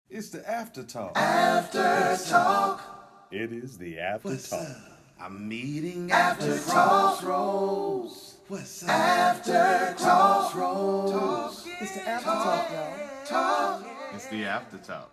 It's the after talk. After talk. It is the after What's talk. up? I'm meeting after Crossroads. What's up? After Crossroads. It's the after talk, y'all. It's the after talk.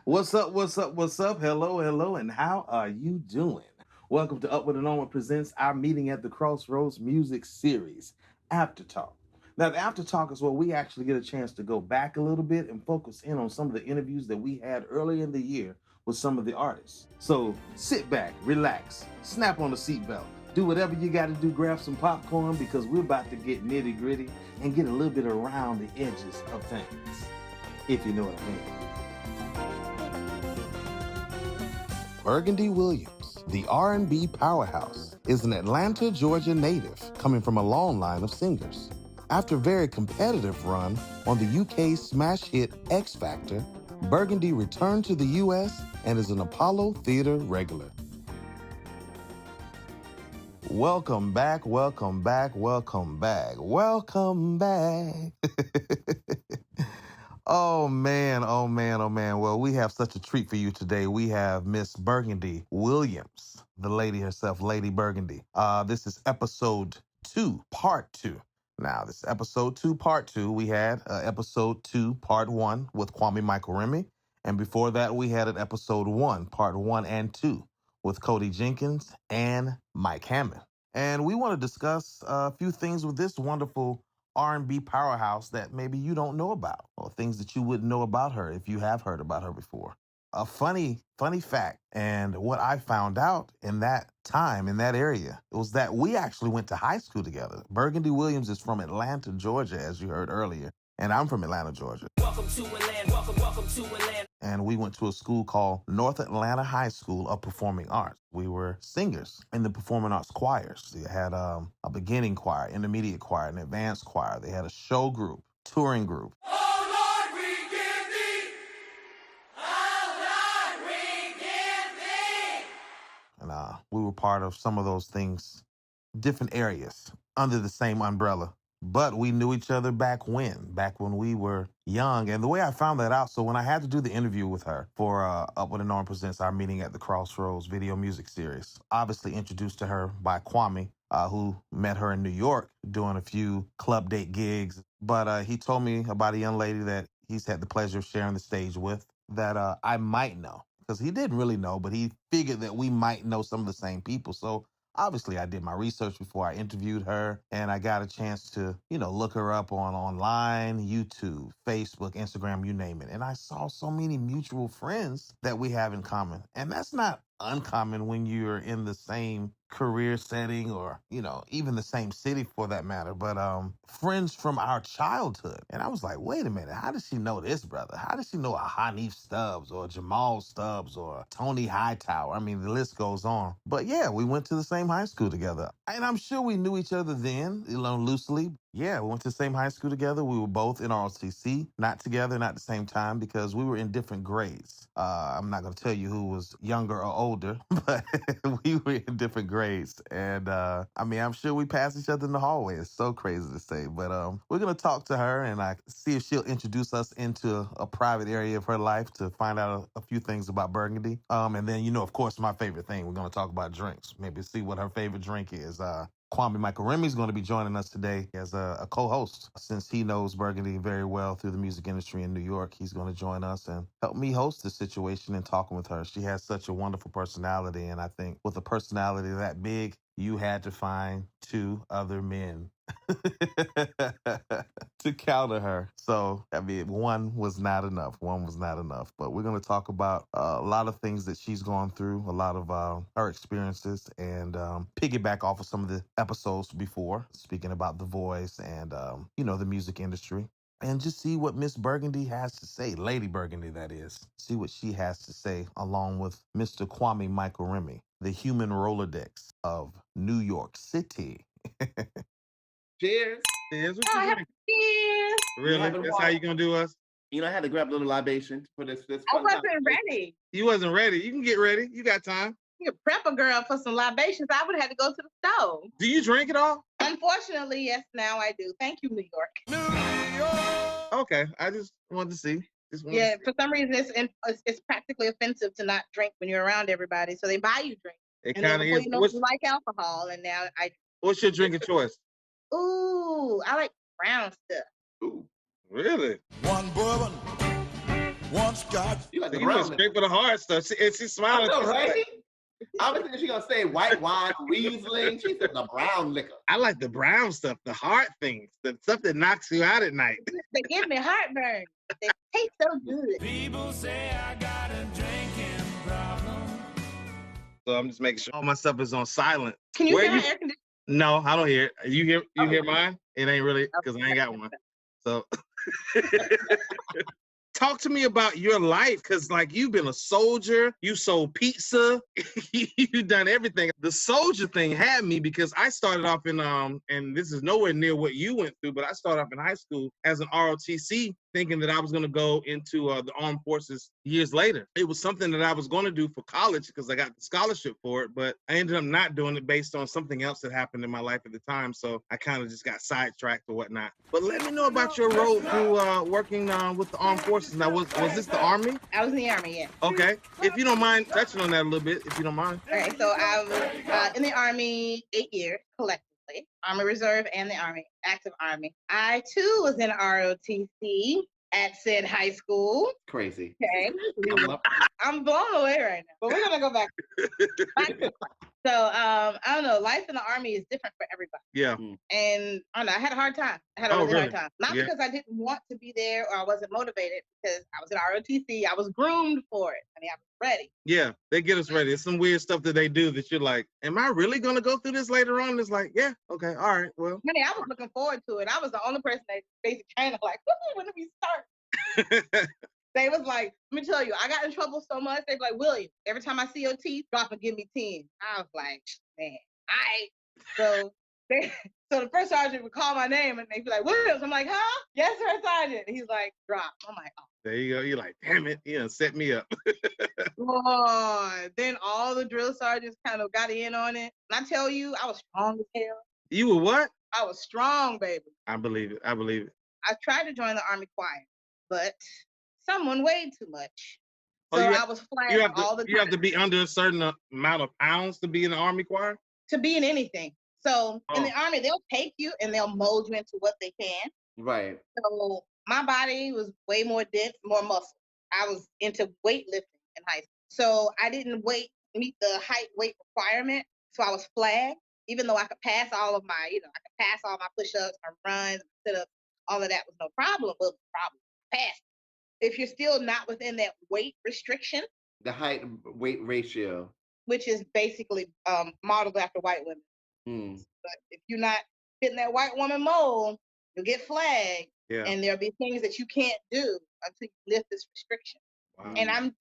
What's up? What's up? What's up? Hello, hello, and how are you doing? Welcome to Upward and Onward Presents our meeting at the Crossroads Music Series, After Talk. Now, the After Talk is where we actually get a chance to go back a little bit and focus in on some of the interviews that we had earlier in the year with some of the artists. So sit back, relax, snap on the seatbelt, do whatever you got to do, grab some popcorn because we're about to get nitty gritty and get a little bit around the edges of things, if you know what I mean. Burgandy Williams, the R&B powerhouse, is an Atlanta, Georgia native coming from a long line of singers. After a very competitive run on the UK smash hit X Factor, Burgandy returned to the US and is an Apollo Theater regular. Welcome back, welcome back, welcome back, welcome back. Oh man, oh man, oh man. Well, we have such a treat for you today. We have Miss Burgandy Williams, the lady herself, Lady Burgandy. This is episode 2, part 2. Now, this is episode 2, part 2. We had episode 2, part 1 with Kwame Michael Remy. And before that, we had an episode 1, part 1 and 2 with Cody Jenkins and Mike Hammond. And we want to discuss a few things with this wonderful R&B powerhouse that maybe you don't know about, or things that you wouldn't know about her if you have heard about her before. A funny fact, and what I found out in that time, in that area, was that we actually went to high school together. Burgandy Williams is from Atlanta, Georgia, as you heard earlier, and I'm from Atlanta, Georgia. Welcome to Atlanta, welcome to Atlanta. And we went to a school called North Atlanta High School of Performing Arts. We were singers in the performing arts choirs. They had a beginning choir, intermediate choir, an advanced choir. They had a show group, touring group. And we were part of some of those things, different areas under the same umbrella. But we knew each other back when we were young. And the way I found that out, so when I had to do the interview with her for Upward and Onward Presents our meeting at the Crossroads video music series, obviously introduced to her by Kwame, who met her in New York doing a few club date gigs. But he told me about a young lady that he's had the pleasure of sharing the stage with that I might know. Because he didn't really know, but he figured that we might know some of the same people. So obviously I did my research before I interviewed her, and I got a chance to, look her up online, YouTube, Facebook, Instagram, you name it. And I saw so many mutual friends that we have in common. And that's not uncommon when you're in the same career setting or, even the same city for that matter, but friends from our childhood. And I was like, wait a minute, how does she know this brother? How does she know a Hanif Stubbs or Jamal Stubbs or Tony Hightower? I mean, the list goes on. But yeah, we went to the same high school together. And I'm sure we knew each other then, loosely. Yeah, we went to the same high school together. We were both in ROTC, not together, not at the same time, because we were in different grades. I'm not going to tell you who was younger or older, but we were in different grades. And I'm sure we passed each other in the hallway. It's so crazy to say. But we're going to talk to her and see if she'll introduce us into a private area of her life to find out a few things about Burgandy. And then, of course, my favorite thing, we're going to talk about drinks. Maybe see what her favorite drink is. Kwame Michael Remy is going to be joining us today as a co-host. Since he knows Burgandy very well through the music industry in New York, he's going to join us and help me host this situation and talking with her. She has such a wonderful personality, and I think with a personality that big, you had to find 2 other men to counter her. So, one was not enough. But we're going to talk about a lot of things that she's gone through, a lot of her experiences, and piggyback off of some of the episodes before, speaking about The Voice and, the music industry. And just see what Miss Burgandy has to say, Lady Burgandy, that is. See what she has to say, along with Mr. Kwame Michael Remy, the human Rolodex of New York City. Cheers. Cheers. What Oh, you happy drink? cheers. Really? That's how you gonna do us? I had to grab a little libation for this I fun wasn't conversation. ready. You wasn't ready. You can get ready. You got time. You prep a girl for some libations. I would have had to go to the stove. Do you drink it all? Unfortunately, yes, now I do. Thank you, New York. Okay. I just wanted to see. Yeah, for some reason, it's practically offensive to not drink when you're around everybody. So they buy you drink. It And then kind of before is. you know it, you like alcohol. And now What's your drink of choice? Ooh, I like brown stuff. Ooh. Really? One bourbon, one scotch. You like the You went brown straight for the hard stuff. She's smiling. I know, right? I was thinking she's gonna say white wine, Riesling. She said the brown liquor. I like the brown stuff, the hard things, the stuff that knocks you out at night. They give me heartburn. They taste so good. People say I got a drinking problem. So I'm just making sure all my stuff is on silent. Can you Where hear my you- air conditioner? No, I don't hear it. You hear mine? It ain't really because I ain't got one. So talk to me about your life, because like you've been a soldier, you sold pizza, you've done everything. The soldier thing had me because I started off in and this is nowhere near what you went through, but I started off in high school as an ROTC, thinking that I was going to go into the armed forces years later. It was something that I was going to do for college because I got the scholarship for it, but I ended up not doing it based on something else that happened in my life at the time. So I kind of just got sidetracked or whatnot. But let me know about your road through working with the armed forces. Now, was this the Army? I was in the Army, yeah. Okay. If you don't mind touching on that a little bit, if you don't mind. Okay, so I was in the Army 8 years collectively, Army Reserve and the Army, active Army. I too was in ROTC at said high school. Crazy. Okay. I'm blown away right now, but we're gonna go back. So I don't know, life in the Army is different for everybody. Yeah. And I don't know, I had a hard time. I had a really hard time. Not because I didn't want to be there or I wasn't motivated, because I was at ROTC. I was groomed for it. I mean, I was ready. Yeah, they get us ready. It's some weird stuff that they do that you're like, am I really gonna go through this later on? It's like, yeah, okay, all right, well. I mean, I was looking forward to it. I was the only person that basically kind of like, when do we start? They was like, let me tell you, I got in trouble so much. They be like, William, every time I see your teeth, drop and give me 10. I was like, man, all right. So the first sergeant would call my name and they'd be like, Williams. I'm like, huh? Yes, sir, sergeant. And he's like, drop. I'm like, oh. There you go. You're like, damn it, you done set me up. Then all the drill sergeants kind of got in on it. And I tell you, I was strong as hell. You were what? I was strong, baby. I believe it. I believe it. I tried to join the Army choir, but someone weighed too much. So I was flying all the time. You have to be under a certain amount of pounds to be in the Army choir? To be in anything. So in the Army, they'll take you and they'll mold you into what they can. Right. So my body was way more dense, more muscle. I was into weightlifting in high school. So I didn't meet the height weight requirement. So I was flagged, even though I could pass all of my, I could pass all my push-ups, my runs, my sit-ups, all of that was no problem. But the problem, pass. If you're still not within that weight restriction. The height weight ratio. Which is basically modeled after white women. But if you're not fitting that white woman mold, you'll get flagged. Yeah. And there'll be things that you can't do until you lift this restriction. Wow. And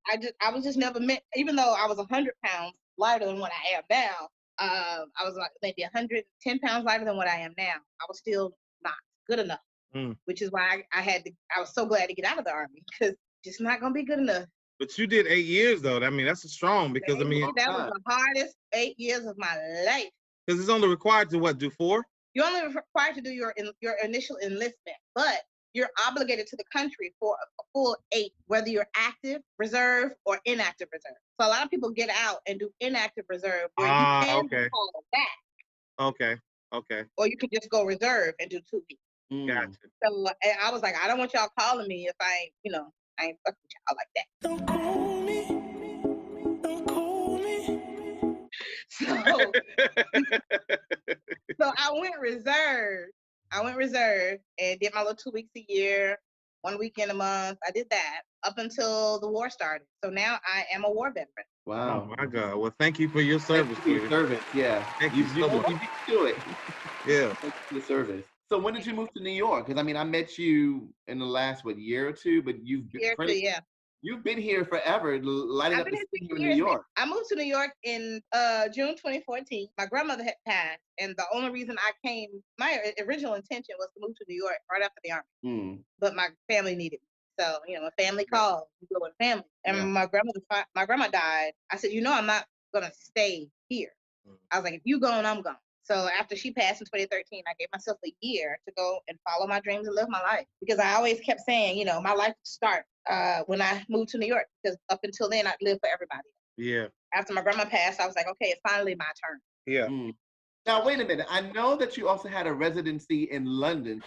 I was just never meant, even though I was 100 pounds lighter than what I am now, I was like maybe 110 pounds lighter than what I am now. I was still not good enough, which is why I was so glad to get out of the Army, because it's not going to be good enough. But you did 8 years though. I mean, that's strong because that was the hardest 8 years of my life. Because it's only required to do 4? You're only required to do your initial enlistment, but you're obligated to the country for a full 8, whether you're active reserve or inactive reserve. So a lot of people get out and do inactive reserve where you can call back. Okay. Or you can just go reserve and do 2 weeks. Gotcha. So I was like, I don't want y'all calling me if I ain't, I ain't fucking with y'all like that. Don't call me. So I went reserve and did my little 2 weeks a year, 1 weekend a month. I did that up until the war started. So now I am a war veteran. Wow. Oh my God. Well, thank you for your service. Thank you for your service. Yeah. Thank you so much. You do it. Yeah. Thank you for the service. So when did you move to New York? Because I mean, I met you in the last year or two, but you've been here forever, lighting up the city here in New York. I moved to New York in June 2014. My grandmother had passed, and the only reason I came, my original intention was to move to New York right after the Army. But my family needed me. So, a family call, you go with family. And my grandma died. I said, I'm not gonna stay here. I was like, if you gone, I'm gone. So after she passed in 2013, I gave myself a year to go and follow my dreams and live my life. Because I always kept saying, my life would start when I moved to New York, because up until then, I'd lived for everybody. Yeah. After my grandma passed, I was like, okay, it's finally my turn. Yeah. Now, wait a minute. I know that you also had a residency in London.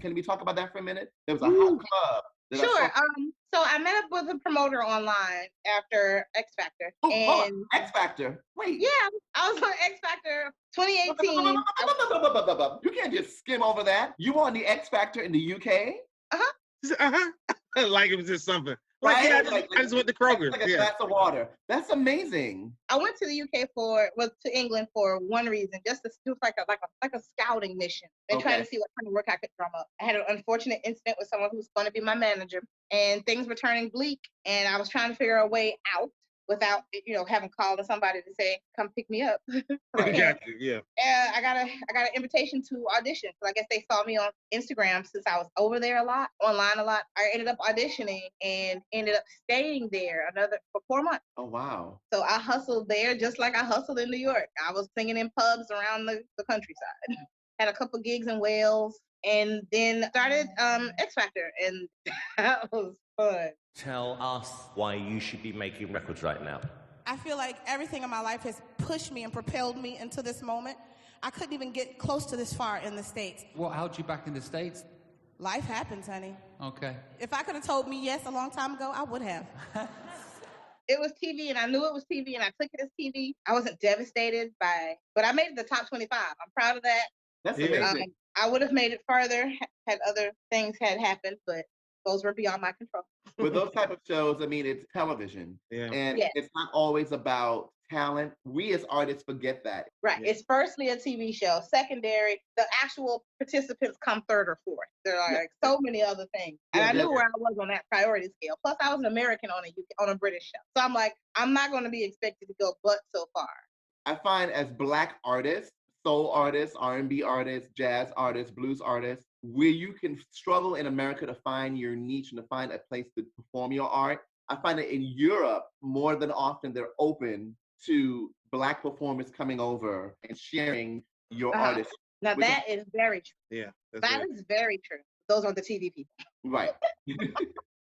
Can we talk about that for a minute? There was a hot club. Sure. So I met up with a promoter online after X Factor. X Factor. Wait. Yeah, I was on X Factor 2018. You can't just skim over that. You were on the X Factor in the UK? Like it was just something. Right? Yeah, I just went to Kroger. Like a glass of water. That's amazing. I went to the UK to England for one reason, just to do like a scouting mission and trying to see what kind of work I could drum up. I had an unfortunate incident with someone who was going to be my manager, and things were turning bleak, and I was trying to figure a way out without, having called on somebody to say, come pick me up. Yeah. I got an invitation to audition. So I guess they saw me on Instagram since I was over there online a lot. I ended up auditioning and ended up staying there for 4 months. Oh, wow. So I hustled there just like I hustled in New York. I was singing in pubs around the countryside. Had a couple gigs in Wales, and then started X Factor, and that was fun. Tell us why you should be making records right now. I feel like everything in my life has pushed me and propelled me into this moment. I couldn't even get close to this far in the States. What held you back in the States? Life happens, honey. Okay. If I could have told me yes a long time ago, I would have. It was TV, and I knew it was TV, and I took it as TV. I wasn't devastated but I made it the top 25. I'm proud of that. That's amazing. I would have made it farther had other things had happened, but those were beyond my control. With those type of shows, I mean, it's television. Yeah. And it's not always about talent. We as artists forget that. Right. Yeah. It's firstly a TV show. Secondary, the actual participants come third or fourth. There are so many other things. And I knew where I was on that priority scale. Plus, I was an American on a British show. So I'm like, I'm not going to be expected to go but so far. I find as Black artists, soul artists, R&B artists, jazz artists, blues artists, where you can struggle in America to find your niche and to find a place to perform your art. I find that in Europe, more than often, they're open to Black performers coming over and sharing your artist. Now that is very true. Yeah. That is very true. Those are the TV people. Right.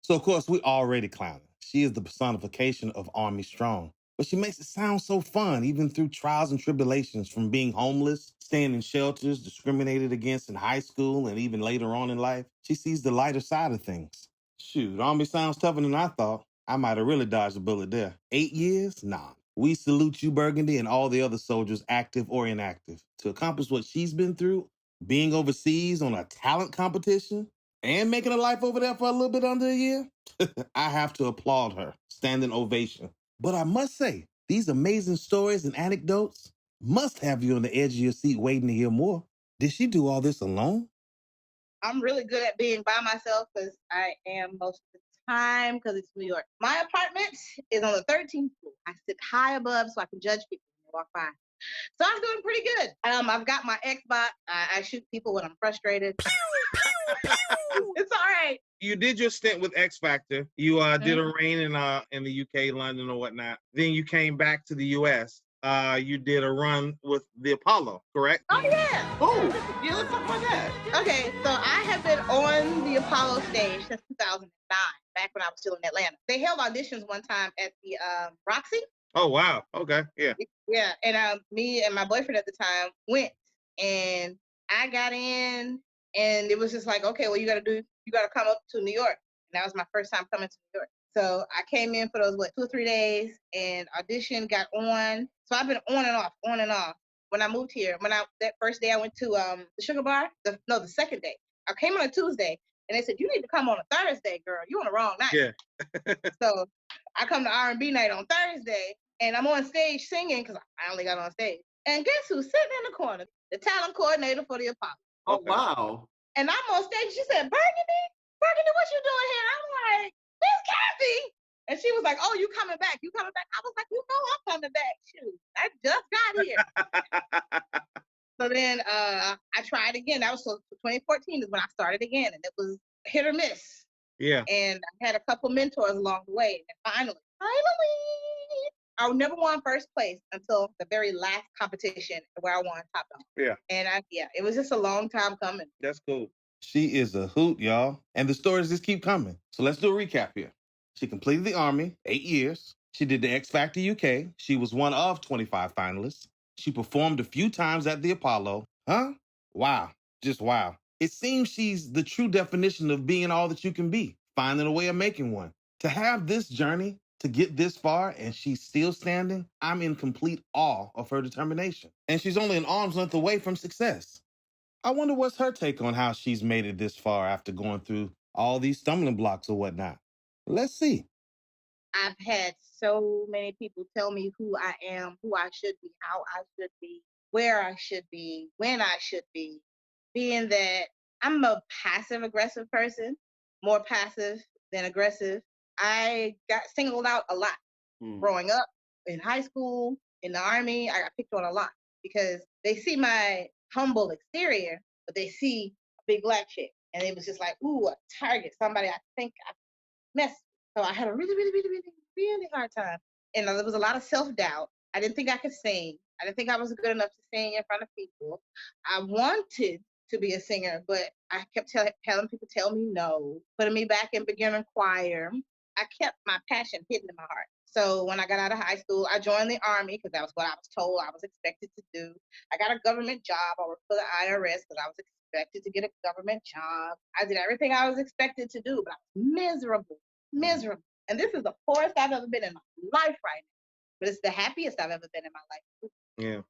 So, of course, we already clowning. She is the personification of Army Strong. But she makes it sound so fun, even through trials and tribulations, from being homeless, staying in shelters, discriminated against in high school, and even later on in life. She sees the lighter side of things. Shoot, Army sounds tougher than I thought. I might have really dodged a bullet there. 8 years? Nah. We salute you, Burgandy, and all the other soldiers, active or inactive. To accomplish what she's been through, being overseas on a talent competition, and making a life over there for a little bit under a year, I have to applaud her. Standing ovation. But I must say, these amazing stories and anecdotes must have you on the edge of your seat waiting to hear more. Did she do all this alone? I'm really good at being by myself because I am most of the time because it's New York. My apartment is on the 13th floor. I sit high above so I can judge people when they walk by. So I'm doing pretty good. I've got my Xbox. I shoot people when I'm frustrated. It's all right. You did your stint with X Factor. You did a reign in the UK, London, or whatnot. Then you came back to the US. You did a run with the Apollo, correct? Oh yeah. Oh yeah. Let's talk about that. Okay, so I have been on the Apollo stage since 2009, back when I was still in Atlanta. They held auditions one time at the Roxy. Oh wow. Okay. Yeah. Yeah, and me and my boyfriend at the time went, and I got in, and it was just like, okay, well, you got to come up to New York. And that was my first time coming to New York. So I came in for those 2 or 3 days, and audition, got on. So I've been on and off. When I moved here, that first day I went to the Sugar Bar. The second day I came on a Tuesday, and they said you need to come on a Thursday, girl. You on the wrong night. Yeah. So I come to R&B night on Thursday. And I'm on stage singing because I only got on stage. And guess who's sitting in the corner? The talent coordinator for the Apollo. Oh, wow. And I'm on stage. She said, Burgandy, what you doing here? I'm like, Miss Kathy. And she was like, oh, you coming back? I was like, you know I'm coming back. Shoot, I just got here. So then I tried again. That was 2014 is when I started again. And it was hit or miss. Yeah. And I had a couple mentors along the way. And finally, I never won first place until the very last competition where I won top dog. Yeah. And it was just a long time coming. That's cool. She is a hoot, y'all. And the stories just keep coming. So let's do a recap here. She completed the Army, 8 years. She did the X Factor UK. She was one of 25 finalists. She performed a few times at the Apollo. Huh? Wow. Just wow. It seems she's the true definition of being all that you can be, finding a way of making one. To have this journey, to get this far, and she's still standing, I'm in complete awe of her determination. And she's only an arm's length away from success. I wonder what's her take on how she's made it this far after going through all these stumbling blocks or whatnot. Let's see. I've had so many people tell me who I am, who I should be, how I should be, where I should be, when I should be. Being that I'm a passive aggressive person, more passive than aggressive. I got singled out a lot growing up, in high school, in the Army. I got picked on a lot because they see my humble exterior, but they see a big black chick. And it was just like, ooh, a target, somebody I think I messed. So I had a really hard time. And there was a lot of self-doubt. I didn't think I could sing. I didn't think I was good enough to sing in front of people. I wanted to be a singer, but I kept having people tell me no, putting me back in beginner choir. I kept my passion hidden in my heart. So when I got out of high school, I joined the Army because that was what I was told I was expected to do. I got a government job. I worked for the IRS because I was expected to get a government job. I did everything I was expected to do, but I was miserable. And this is the poorest I've ever been in my life right now. But it's the happiest I've ever been in my life. Yeah.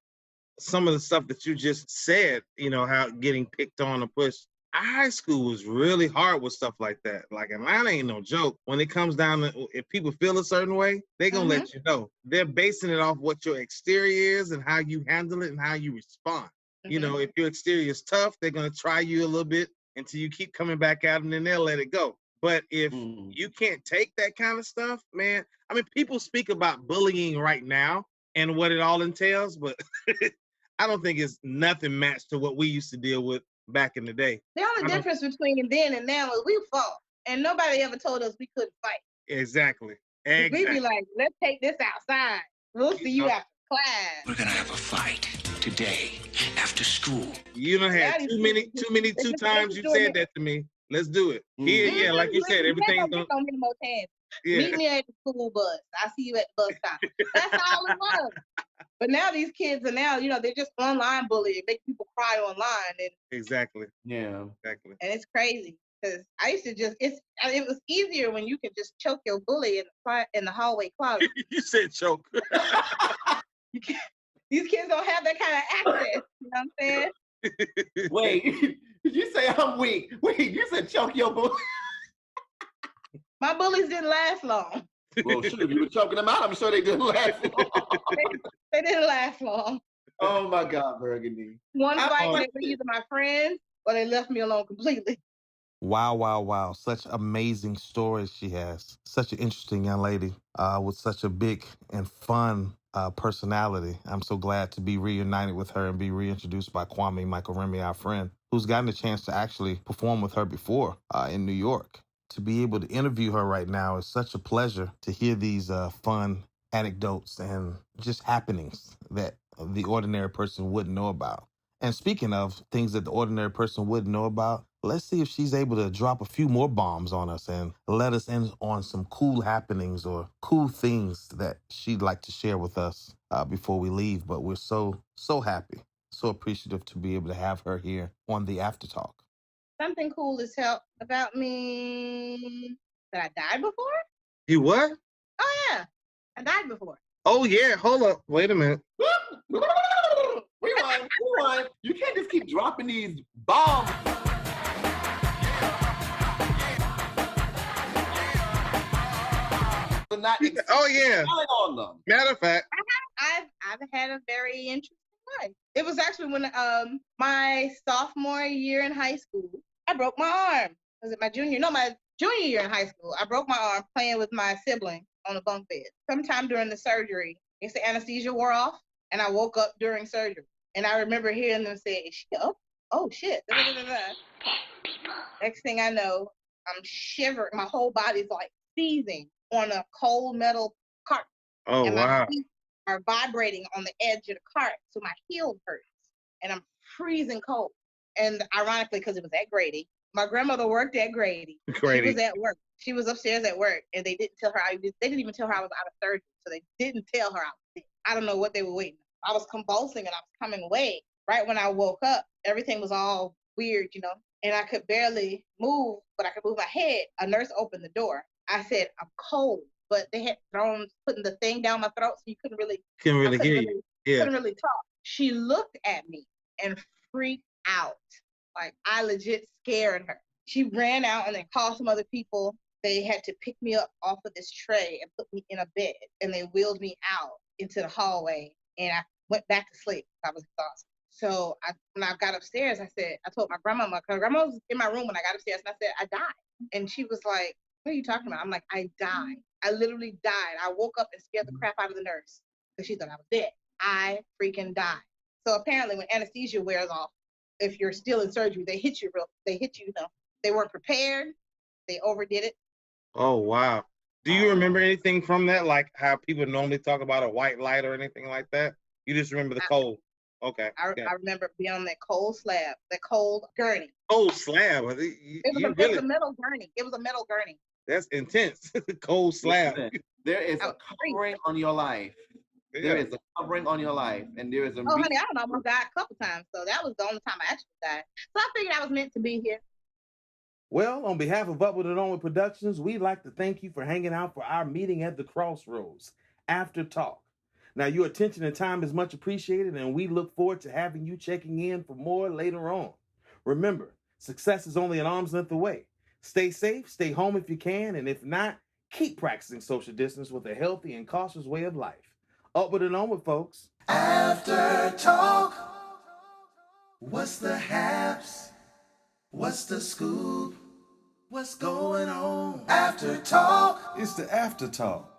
Some of the stuff that you just said, you know, how getting picked on or pushed. High school was really hard with stuff like that. Like, Atlanta ain't no joke. When it comes down to, if people feel a certain way, they're going to let you know. They're basing it off what your exterior is and how you handle it and how you respond. You know, if your exterior is tough, they're going to try you a little bit until you keep coming back at them, and then they'll let it go. But if you can't take that kind of stuff, man, I mean, people speak about bullying right now and what it all entails, but I don't think it's nothing matched to what we used to deal with back in the day. The only difference between then and now is we fought, and nobody ever told us we couldn't fight. Exactly. We'd be like, let's take this outside. We'll see you after class. We're gonna have a fight today after school. You done had two times you said that to me. Let's do it. Here, yeah, like you said, everything's gonna be more time. Meet me at the school bus. I'll see you at the bus stop. That's all it was. But now these kids are they're just online bullying, make people cry online. And exactly. Yeah. Exactly. And it's crazy because I used to it was easier when you could just choke your bully in the hallway closet. You said choke. These kids don't have that kind of access. You know what I'm saying? Wait, did you say I'm weak? Wait, you said choke your bully? My bullies didn't last long. Well, shoot, if you were choking them out, I'm sure they didn't last long. They didn't last long. Oh my God, Burgandy. One fight, they were either my friends or they left me alone completely. Wow. Such amazing stories she has. Such an interesting young lady with such a big and fun personality. I'm so glad to be reunited with her and be reintroduced by Kwame, Michael Remy, our friend, who's gotten a chance to actually perform with her before in New York. To be able to interview her right now is such a pleasure to hear these fun anecdotes and just happenings that the ordinary person wouldn't know about. And speaking of things that the ordinary person wouldn't know about, let's see if she's able to drop a few more bombs on us and let us in on some cool happenings or cool things that she'd like to share with us before we leave. But we're so happy, so appreciative to be able to have her here on the After Talk. Something cool is about me that I died before. You what? Oh yeah, I died before. Oh yeah, hold up, wait a minute. Rewind. You can't just keep dropping these bombs. Oh yeah. On them. Matter of fact, I've had a very interesting life. It was actually when my sophomore year in high school, I broke my arm. Was it my junior? No, my junior year in high school. I broke my arm playing with my sibling on a bunk bed. Sometime during the surgery, the anesthesia wore off, and I woke up during surgery. And I remember hearing them say, "Is she up? Oh shit!" Next thing I know, I'm shivering. My whole body's like seizing on a cold metal cart. Oh, and wow. My feet are vibrating on the edge of the cart, so my heel hurts, and I'm freezing cold. And ironically, because it was at Grady, My grandmother worked at Grady. Grady. She was at work. She was upstairs at work, and they didn't tell her. They didn't even tell her I was out of surgery, so they didn't tell her I was sick. I don't know what they were waiting. I was convulsing and I was coming away. Right when I woke up, everything was all weird, you know, and I could barely move, but I could move my head. A nurse opened the door. I said, I'm cold, but they had putting the thing down my throat, so you couldn't really hear you. Yeah. Couldn't really talk. She looked at me and freaked out. Like, I legit scared her. She ran out and then called some other people. They had to pick me up off of this tray and put me in a bed, and they wheeled me out into the hallway, and I went back to sleep. I was exhausted. So when I got upstairs, I told my grandmama, because grandma was in my room when I got upstairs, and I said, I died. And she was like, what are you talking about? I'm like, I died. I literally died. I woke up and scared the crap out of the nurse because she thought I was dead. I freaking died. So apparently when anesthesia wears off, if you're still in surgery, they hit you, you know. They weren't prepared. They overdid it. Oh, wow. Do you remember anything from that? Like how people normally talk about a white light or anything like that? You just remember the cold. Okay. I remember being on that cold slab, that cold gurney. Cold slab? It was a metal gurney. It was a metal gurney. That's intense. Cold slab. Listen, there is a covering on your life. Yeah. There is a covering on your life, and there is a. Oh, honey, I almost died a couple times, so that was the only time I actually died. So I figured I was meant to be here. Well, on behalf of Upward and Onward Productions, we'd like to thank you for hanging out for our meeting at the Crossroads After Talk. Now, your attention and time is much appreciated, and we look forward to having you checking in for more later on. Remember, success is only an arm's length away. Stay safe, stay home if you can, and if not, keep practicing social distance with a healthy and cautious way of life. Upward and Onward, folks. After Talk. What's the haps? What's the scoop? What's going on? After Talk. It's the After Talk.